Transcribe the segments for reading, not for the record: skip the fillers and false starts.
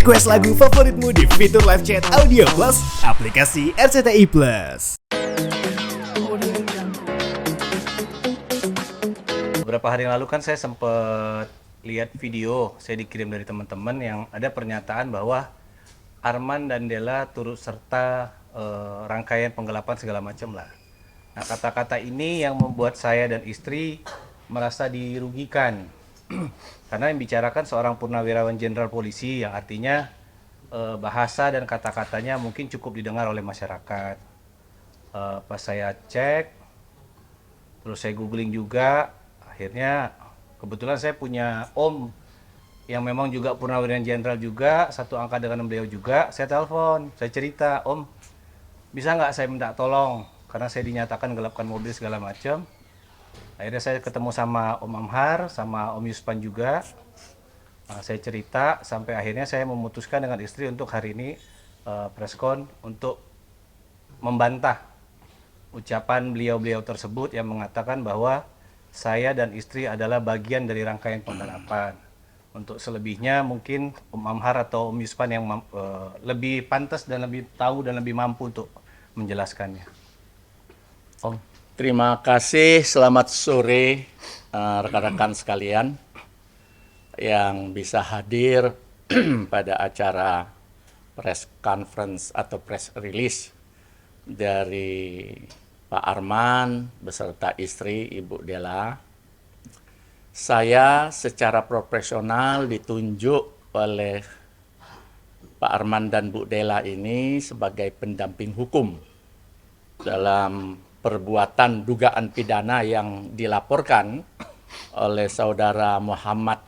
Request lagu favoritmu di fitur live chat Audio Plus, aplikasi RCTI Plus. Beberapa hari yang lalu kan saya sempat lihat video, saya dikirim dari teman-teman yang ada pernyataan bahwa Arman dan Della turut serta rangkaian penggelapan segala macam lah. Nah, kata-kata ini yang membuat saya dan istri merasa dirugikan. Karena yang bicarakan seorang purnawirawan jenderal polisi yang artinya bahasa dan kata-katanya mungkin cukup didengar oleh masyarakat. Pas saya cek, terus saya googling juga, akhirnya kebetulan saya punya om yang memang juga purnawirawan jenderal juga, satu angka dengan beliau juga. Saya telepon, saya cerita, om bisa nggak saya minta tolong karena saya dinyatakan gelapkan mobil segala macam. Akhirnya saya ketemu sama Om Amhar, sama Om Yuspan juga. Nah, saya cerita sampai akhirnya saya memutuskan dengan istri untuk hari ini preskon untuk membantah ucapan beliau-beliau tersebut yang mengatakan bahwa saya dan istri adalah bagian dari rangkaian penggelapan. Untuk selebihnya mungkin Om Amhar atau Om Yuspan yang lebih pantas dan lebih tahu dan lebih mampu untuk menjelaskannya. Om. Terima kasih, selamat sore rekan-rekan sekalian yang bisa hadir pada acara press conference atau press release dari Pak Arman beserta istri Ibu Della. Saya secara profesional ditunjuk oleh Pak Arman dan Bu Della ini sebagai pendamping hukum dalam perbuatan dugaan pidana yang dilaporkan oleh saudara Muhammad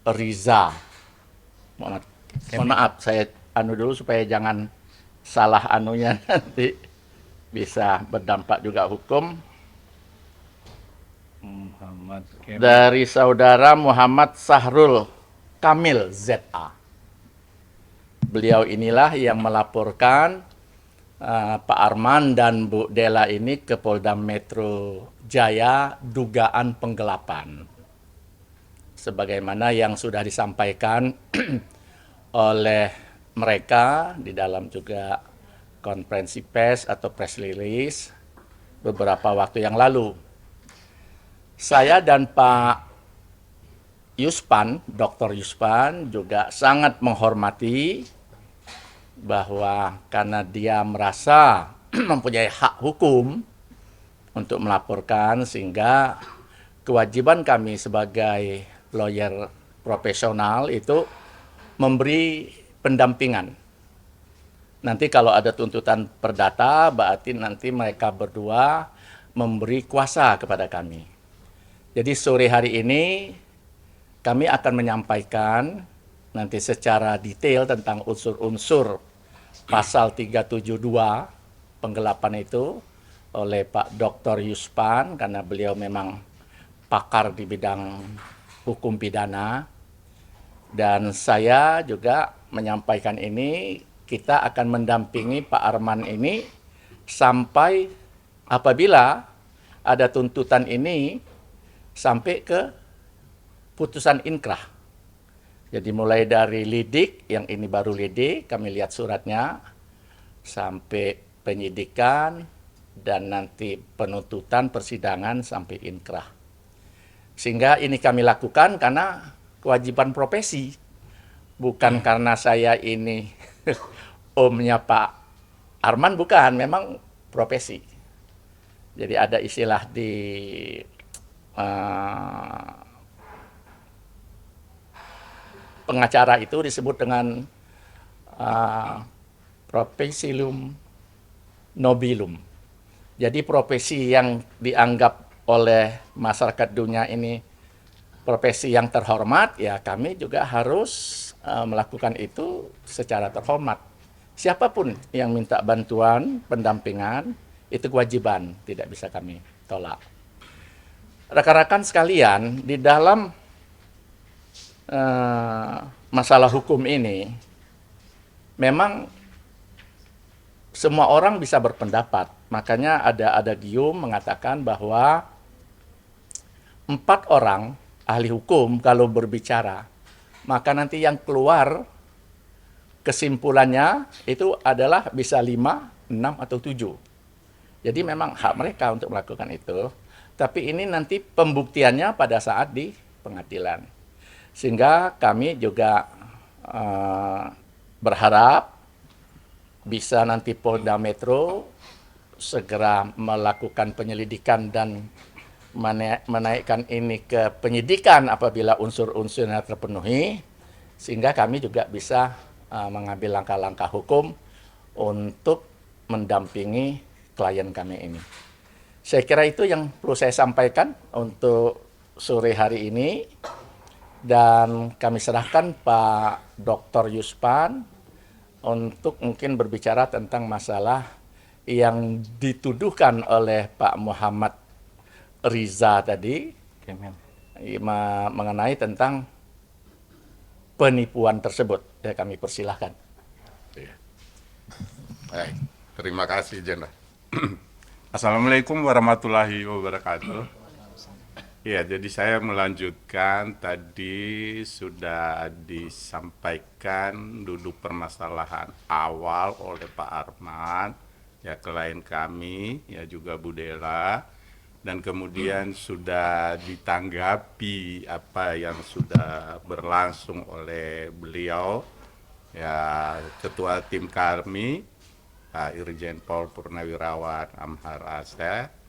Riza. Mohon maaf, saya dulu supaya jangan salah anunya nanti bisa berdampak juga hukum. Dari saudara Muhammad Sahrul Kamil ZA. Beliau inilah yang melaporkan Pak Arman dan Bu Della ini ke Polda Metro Jaya dugaan penggelapan. Sebagaimana yang sudah disampaikan oleh mereka di dalam juga konferensi pers atau press release beberapa waktu yang lalu. Saya dan Pak Yuspan, Dr. Yuspan juga sangat menghormati bahwa karena dia merasa mempunyai hak hukum untuk melaporkan, sehingga kewajiban kami sebagai lawyer profesional itu memberi pendampingan. Nanti kalau ada tuntutan perdata, berarti nanti mereka berdua memberi kuasa kepada kami. Jadi sore hari ini kami akan menyampaikan nanti secara detail tentang unsur-unsur pasal 372 penggelapan itu oleh Pak Dr. Yuspan karena beliau memang pakar di bidang hukum pidana. Dan saya juga menyampaikan ini, kita akan mendampingi Pak Arman ini sampai apabila ada tuntutan ini sampai ke putusan inkrah. Jadi mulai dari lidik, yang ini baru lidik, kami lihat suratnya, sampai penyidikan, dan nanti penuntutan persidangan sampai inkrah. Sehingga ini kami lakukan karena kewajiban profesi. Bukan karena saya ini omnya Pak Arman, bukan, memang profesi. Jadi ada istilah di pengacara itu disebut dengan profesium nobilum. Jadi profesi yang dianggap oleh masyarakat dunia ini profesi yang terhormat, ya kami juga harus melakukan itu secara terhormat. Siapapun yang minta bantuan, pendampingan, itu kewajiban, tidak bisa kami tolak. Rekan-rekan sekalian, di dalam masalah hukum ini, memang semua orang bisa berpendapat. Makanya ada adagium mengatakan bahwa 4 orang ahli hukum kalau berbicara maka nanti yang keluar kesimpulannya itu adalah bisa 5, 6, atau 7. Jadi memang hak mereka untuk melakukan itu. Tapi ini nanti pembuktiannya pada saat di pengadilan. Sehingga kami juga berharap bisa nanti Polda Metro segera melakukan penyelidikan dan menaikkan ini ke penyidikan apabila unsur-unsurnya terpenuhi, sehingga kami juga bisa mengambil langkah-langkah hukum untuk mendampingi klien kami ini. Saya kira itu yang perlu saya sampaikan untuk sore hari ini, dan kami serahkan Pak Dr. Yuspan untuk mungkin berbicara tentang masalah yang dituduhkan oleh Pak Muhammad Riza tadi mengenai tentang penipuan tersebut. Ya, kami persilahkan. Baik, terima kasih Jenderal. Assalamualaikum warahmatullahi wabarakatuh. Ya, jadi saya melanjutkan tadi sudah disampaikan duduk permasalahan awal oleh Pak Arman, ya klien kami, ya juga Bu Dela, dan kemudian sudah ditanggapi apa yang sudah berlangsung oleh beliau, ya Ketua Tim kami, Pak Irjen Pol Purnawirawan Amhar Asep.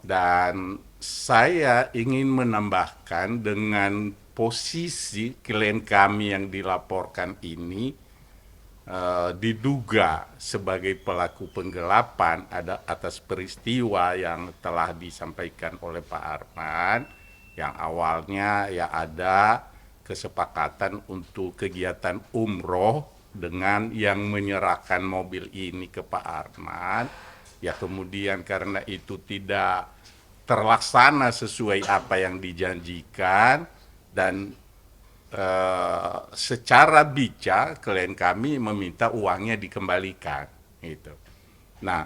Dan saya ingin menambahkan dengan posisi klien kami yang dilaporkan ini diduga sebagai pelaku penggelapan atas peristiwa yang telah disampaikan oleh Pak Arman, yang awalnya ya ada kesepakatan untuk kegiatan umroh dengan yang menyerahkan mobil ini ke Pak Arman. Ya kemudian karena itu tidak terlaksana sesuai apa yang dijanjikan, dan secara bijak klien kami meminta uangnya dikembalikan gitu. Nah,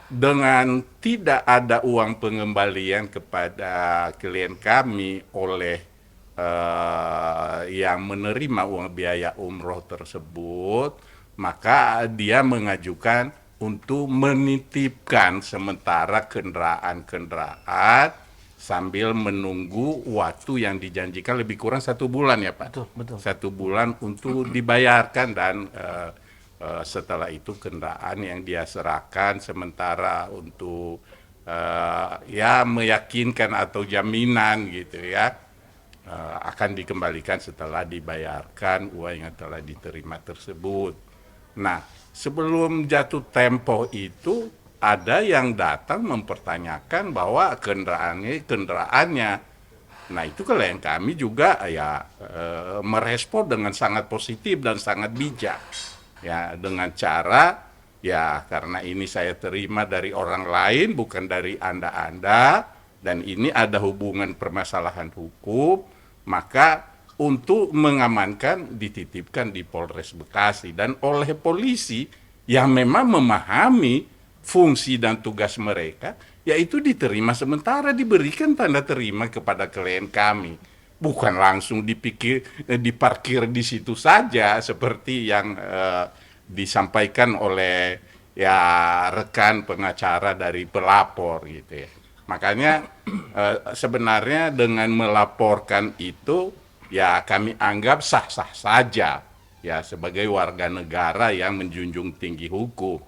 dengan tidak ada uang pengembalian kepada klien kami oleh yang menerima uang biaya umroh tersebut, maka dia mengajukan untuk menitipkan sementara kendaraan sambil menunggu waktu yang dijanjikan lebih kurang 1 bulan ya Pak. Betul. 1 bulan untuk dibayarkan, dan setelah itu kendaraan yang dia serahkan sementara untuk ya meyakinkan atau jaminan gitu ya, akan dikembalikan setelah dibayarkan uang yang telah diterima tersebut. Nah, sebelum jatuh tempo itu ada yang datang mempertanyakan bahwa kendaraannya. Nah, itu klien kami juga ya merespon dengan sangat positif dan sangat bijak. Ya, dengan cara ya karena ini saya terima dari orang lain bukan dari Anda-Anda, dan ini ada hubungan permasalahan hukum, maka untuk mengamankan dititipkan di Polres Bekasi, dan oleh polisi yang memang memahami fungsi dan tugas mereka, yaitu diterima sementara, diberikan tanda terima kepada klien kami, bukan langsung diparkir di situ saja seperti yang disampaikan oleh ya rekan pengacara dari pelapor gitu ya. Makanya sebenarnya dengan melaporkan itu ya kami anggap sah-sah saja ya sebagai warga negara yang menjunjung tinggi hukum.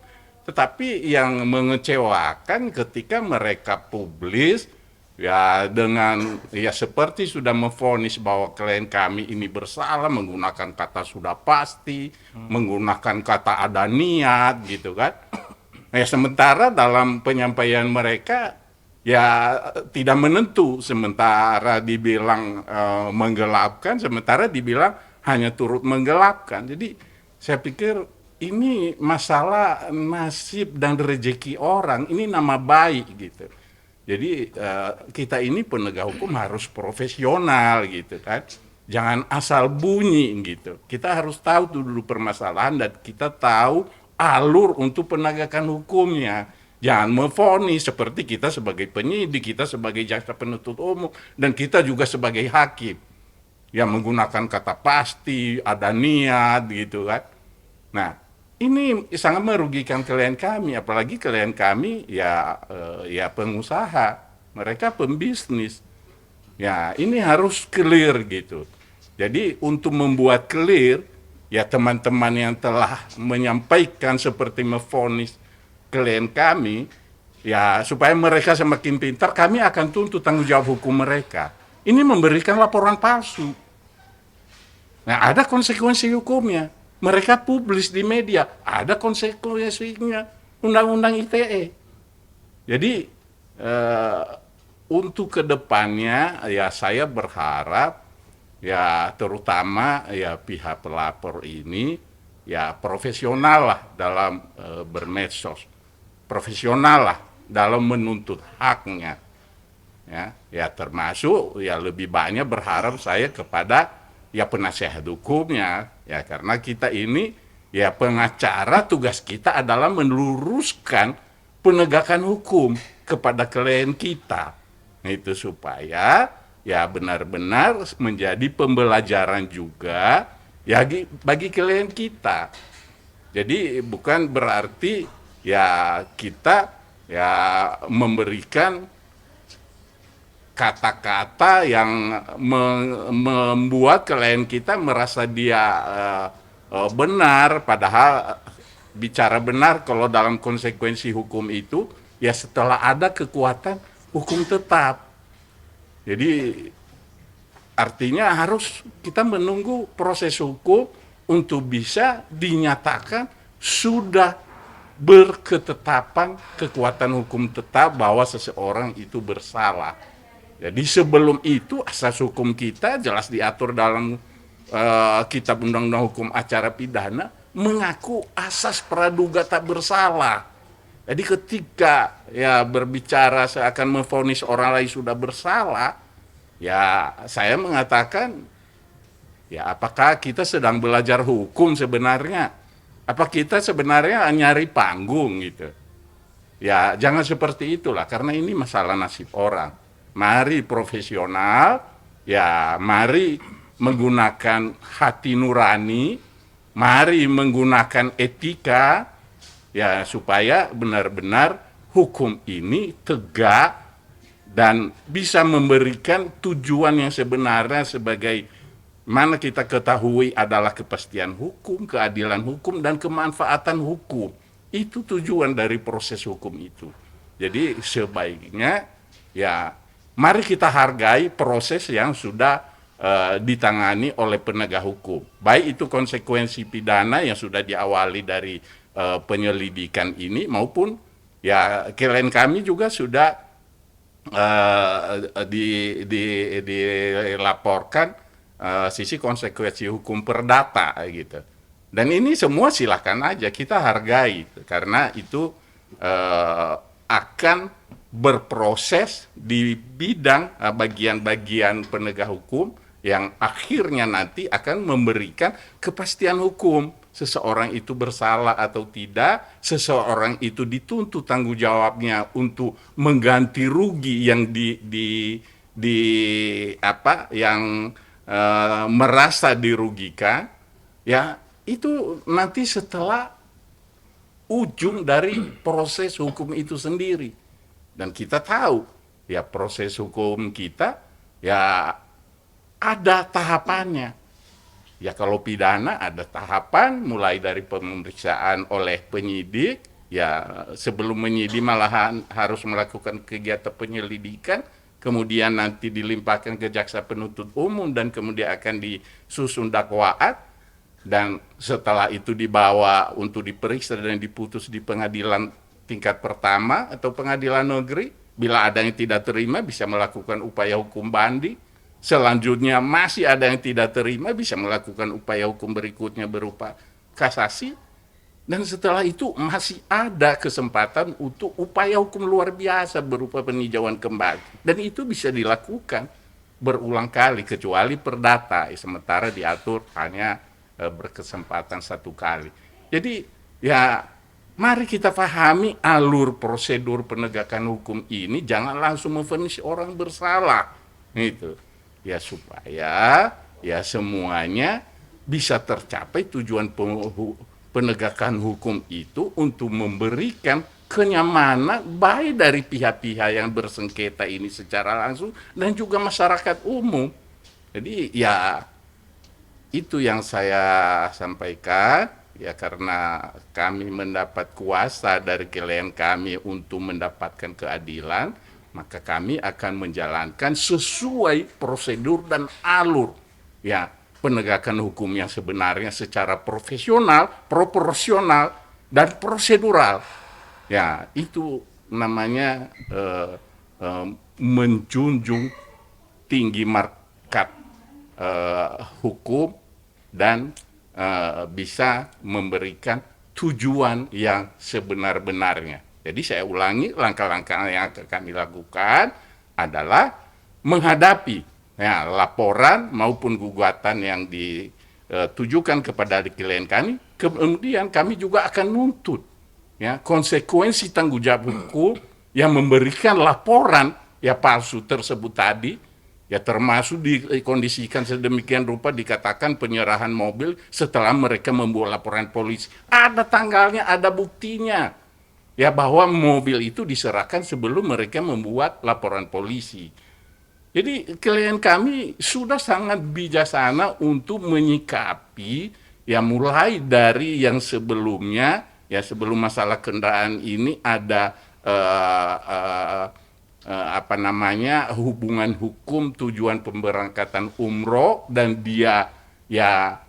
Tetapi yang mengecewakan ketika mereka publis ya dengan ya seperti sudah memvonis bahwa klien kami ini bersalah menggunakan kata sudah pasti, menggunakan kata ada niat gitu kan. Ya sementara dalam penyampaian mereka ya tidak menentu, sementara dibilang menggelapkan, sementara dibilang hanya turut menggelapkan. Jadi saya pikir ini masalah nasib dan rezeki orang, ini nama baik gitu. Jadi kita ini penegak hukum harus profesional gitu kan, jangan asal bunyi gitu. Kita harus tahu dulu permasalahan dan kita tahu alur untuk penegakan hukumnya. Jangan memvonis seperti kita sebagai penyidik, kita sebagai jaksa penuntut umum, dan kita juga sebagai hakim. ya menggunakan kata pasti, ada niat gitu kan. Nah, ini sangat merugikan klien kami, apalagi klien kami ya pengusaha, mereka pembisnis. Ya, ini harus clear gitu. Jadi untuk membuat clear, ya teman-teman yang telah menyampaikan seperti memvonis klien kami, ya supaya mereka semakin pintar, kami akan tuntut tanggung jawab hukum mereka. Ini memberikan laporan palsu. Nah, ada konsekuensi hukumnya. Mereka publis di media, ada konsekuensinya. Undang-undang ITE. Jadi untuk kedepannya ya saya berharap ya terutama ya pihak pelapor ini ya profesional lah dalam bermedsos, profesional lah dalam menuntut haknya, ya termasuk ya lebih banyak berharap saya kepada ya penasehat hukumnya, ya karena kita ini ya pengacara, tugas kita adalah meluruskan penegakan hukum kepada klien kita. Itu supaya ya benar-benar menjadi pembelajaran juga ya bagi klien kita. Jadi bukan berarti ya kita ya memberikan kata-kata yang membuat klien kita merasa dia benar, padahal bicara benar kalau dalam konsekuensi hukum itu ya setelah ada kekuatan hukum tetap. Jadi artinya harus kita menunggu proses hukum untuk bisa dinyatakan sudah berketetapan kekuatan hukum tetap bahwa seseorang itu bersalah. Jadi sebelum itu asas hukum kita jelas diatur dalam Kitab Undang-Undang Hukum Acara Pidana mengaku asas praduga tak bersalah. Jadi ketika ya berbicara seakan memvonis orang lain sudah bersalah, ya saya mengatakan ya apakah kita sedang belajar hukum sebenarnya? Apa kita sebenarnya nyari panggung gitu? Ya jangan seperti itulah, karena ini masalah nasib orang. Mari profesional, ya mari menggunakan hati nurani, mari menggunakan etika, ya supaya benar-benar hukum ini tegak dan bisa memberikan tujuan yang sebenarnya sebagai mana kita ketahui adalah kepastian hukum, keadilan hukum, dan kemanfaatan hukum. Itu tujuan dari proses hukum itu. Jadi sebaiknya ya mari kita hargai proses yang sudah ditangani oleh penegak hukum. Baik itu konsekuensi pidana yang sudah diawali dari penyelidikan ini maupun ya klien kami juga sudah dilaporkan sisi konsekuensi hukum perdata gitu. Dan ini semua silakan aja kita hargai karena itu akan berproses di bidang bagian-bagian penegak hukum yang akhirnya nanti akan memberikan kepastian hukum. Seseorang itu bersalah atau tidak, seseorang itu dituntut tanggung jawabnya untuk mengganti rugi yang merasa dirugikan, ya itu nanti setelah ujung dari proses hukum itu sendiri. Dan kita tahu ya proses hukum kita ya ada tahapannya. Ya kalau pidana ada tahapan mulai dari pemeriksaan oleh penyidik, ya sebelum menyidik malahan harus melakukan kegiatan penyelidikan, kemudian nanti dilimpahkan ke jaksa penuntut umum dan kemudian akan disusun dakwaan, dan setelah itu dibawa untuk diperiksa dan diputus di pengadilan tingkat pertama atau pengadilan negeri. Bila ada yang tidak terima bisa melakukan upaya hukum banding. Selanjutnya masih ada yang tidak terima bisa melakukan upaya hukum berikutnya berupa kasasi. Dan setelah itu masih ada kesempatan untuk upaya hukum luar biasa berupa peninjauan kembali. Dan itu bisa dilakukan berulang kali kecuali perdata. Sementara diatur hanya berkesempatan satu kali. Jadi ya mari kita pahami alur prosedur penegakan hukum ini, jangan langsung memvonis orang bersalah. Gitu. Ya supaya ya semuanya bisa tercapai tujuan penegakan hukum itu untuk memberikan kenyamanan baik dari pihak-pihak yang bersengketa ini secara langsung dan juga masyarakat umum. Jadi ya itu yang saya sampaikan, ya karena kami mendapat kuasa dari klien kami untuk mendapatkan keadilan, maka kami akan menjalankan sesuai prosedur dan alur ya penegakan hukum yang sebenarnya secara profesional, proporsional, dan prosedural. Ya, itu namanya menjunjung tinggi markat hukum dan bisa memberikan tujuan yang sebenar-benarnya. Jadi saya ulangi, langkah-langkah yang akan kami lakukan adalah menghadapi ya, laporan maupun gugatan yang ditujukan kepada klien kami, kemudian kami juga akan nuntut ya konsekuensi tanggung jawab hukum yang memberikan laporan ya palsu tersebut tadi, ya termasuk dikondisikan sedemikian rupa dikatakan penyerahan mobil setelah mereka membuat laporan polisi. Ada tanggalnya, ada buktinya. Ya bahwa mobil itu diserahkan sebelum mereka membuat laporan polisi. Jadi klien kami sudah sangat bijaksana untuk menyikapi ya mulai dari yang sebelumnya, ya sebelum masalah kendaraan ini ada hubungan hukum tujuan pemberangkatan umroh dan dia ya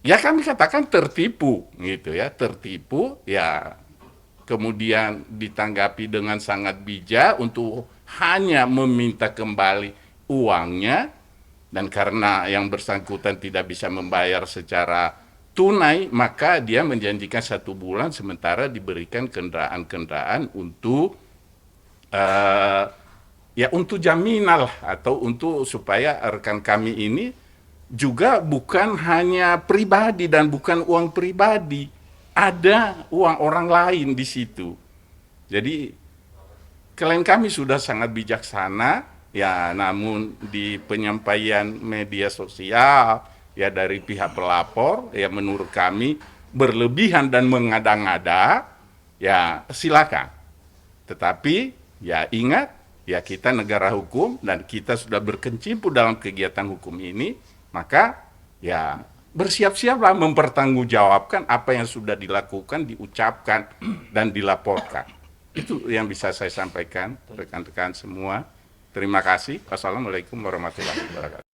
kami katakan tertipu gitu ya, tertipu ya, kemudian ditanggapi dengan sangat bijak untuk hanya meminta kembali uangnya, dan karena yang bersangkutan tidak bisa membayar secara tunai, maka dia menjanjikan 1 bulan sementara diberikan kendaraan-kendaraan untuk untuk jaminan lah, atau untuk supaya rekan kami ini juga bukan hanya pribadi dan bukan uang pribadi, ada uang orang lain di situ. Jadi klien kami sudah sangat bijaksana ya, namun di penyampaian media sosial ya dari pihak pelapor ya menurut kami berlebihan dan mengada-ngada, ya silakan. Tetapi ya ingat, ya kita negara hukum dan kita sudah berkecimpung dalam kegiatan hukum ini, maka ya bersiap-siaplah mempertanggungjawabkan apa yang sudah dilakukan, diucapkan, dan dilaporkan. Itu yang bisa saya sampaikan rekan-rekan semua. Terima kasih. Wassalamualaikum warahmatullahi wabarakatuh.